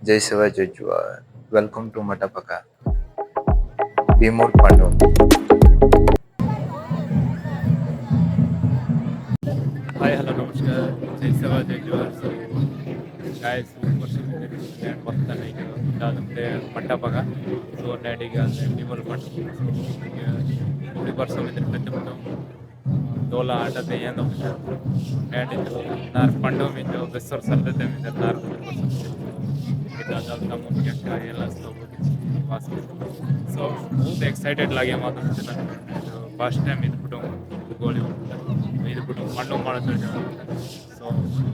Jai Shiva Jai Jua. Welcome to Matapaka. Be more Pandu. Hi, hello, namaskar. Jai Seva, Jai Jawar. So, guys, super and ಬರ್ತಾನೆ ಈಗ ಇದಾದಂತೆ ಮಂಟಪಗ so ನೇಡಿಗೆ ಅಂದರೆ ಡಿಮಲ್ Pandu so ಮೂಡಿ ವರ್ಷ ಇದ್ರೆ పెద్దప్పుడు దోల ఆటది ఏందో నేడిದ್ದು ನಾರು ಪಂಡು ಮಿಂದು ಬೆಸ್ಸರ್ ಸಲ್ದತೆ ಮಿಂದು ನಾರು ಇದಾದ ಮುಂದೆ ಎಲ್ಲ ಸ್ಲೋ ವಾಸ್ತು ಸೊ ବହୁତ ಎಕ್ಸೈಟೆಡ್ ଲାଗେ ಮಾತ್ರ ಫಸ್ಟ್ ಟೈಮ್ ಇದ್ಬಿಟ್ಟು ಗೋಲಿ ಇದ್ಬಿಟ್ಟು ಮಣ್ಣು ಮಾಡೋದು ಸೊ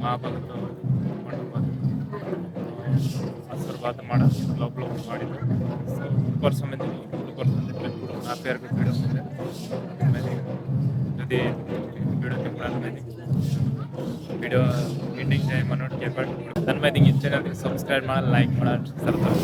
ಆ ಬಂದು ಮಣ್ಣು ಹಸರು ಬಾತ್ ಮಾಡೋದು ಲವ್ ಮಾಡಿದ್ದು ಸೊ ಪರ್ಸಮೆಂಟ್ ಪರ್ಸೆಂಟ್ ಆ ಪೇರ್ ಬಿಟ್ಟು যদি ভিডিও ভিডিও ಎಂಡಿಂಗ್ ಟೈಮ್ ನೋಡಿ ಕೇಳ್ಕೊಂಡು ನನ್ನ ಮೇಲೆ ಈ ಚಾನಲ್ಗೆ ಸಬ್ಸ್ಕ್ರೈಬ್ ಮಾಡಿ ಲೈಕ್ ಮಾಡಿ ಸರ್ತಾರೆ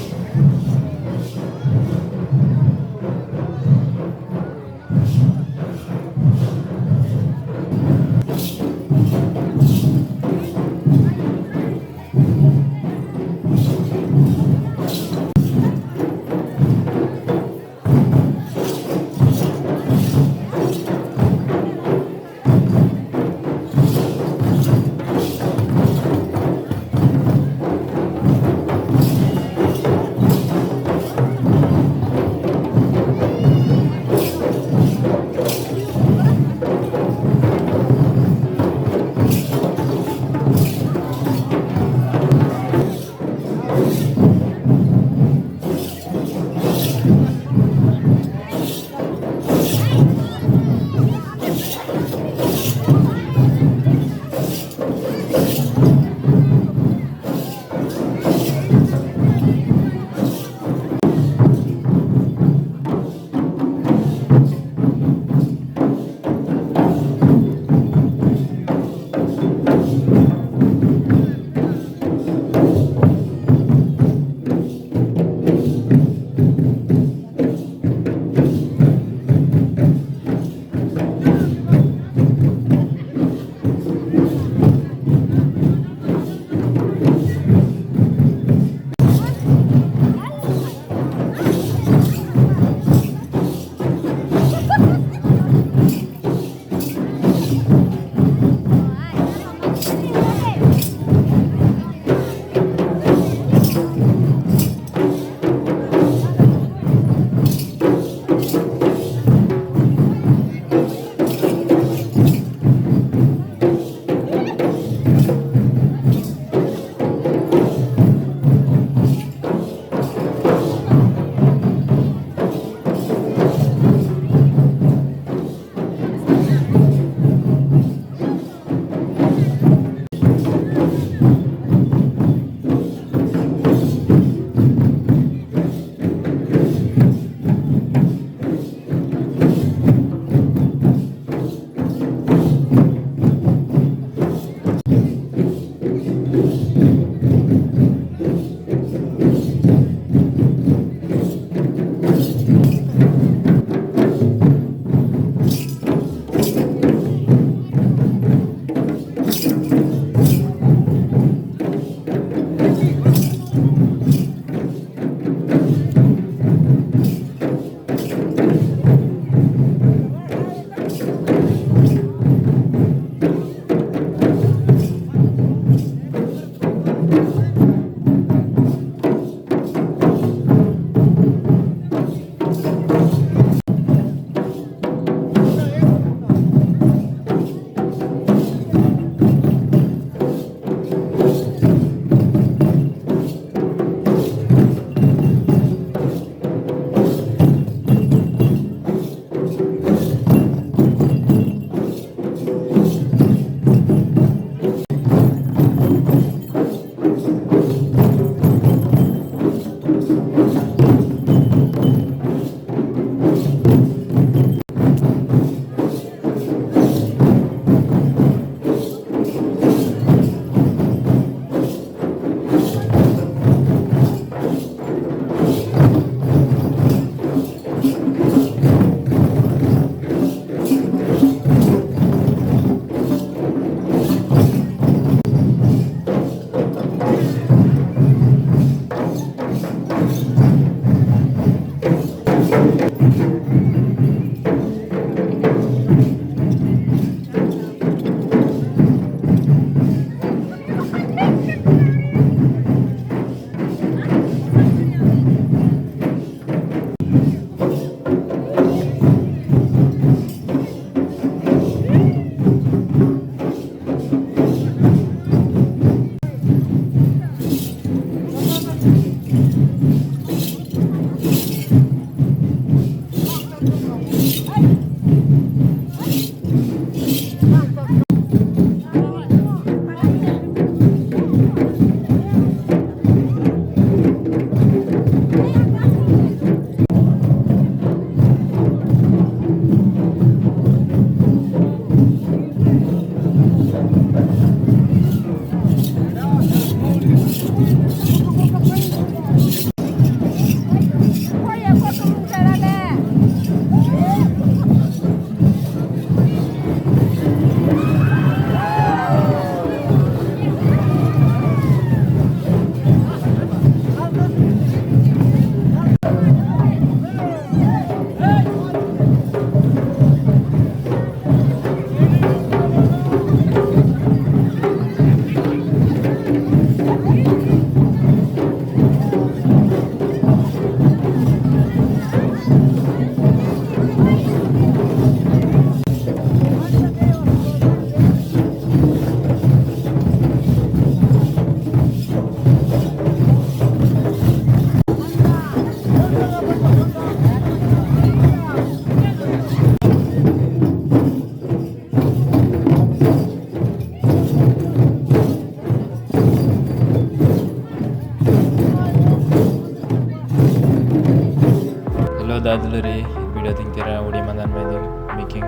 दादले रे वीडियो थिंग तेरा उड़ी मंदन में मेकिंग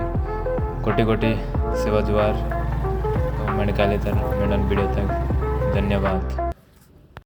कोटी सेवा जुआर कमेंट काले तर मेडन वीडियो तक धन्यवाद.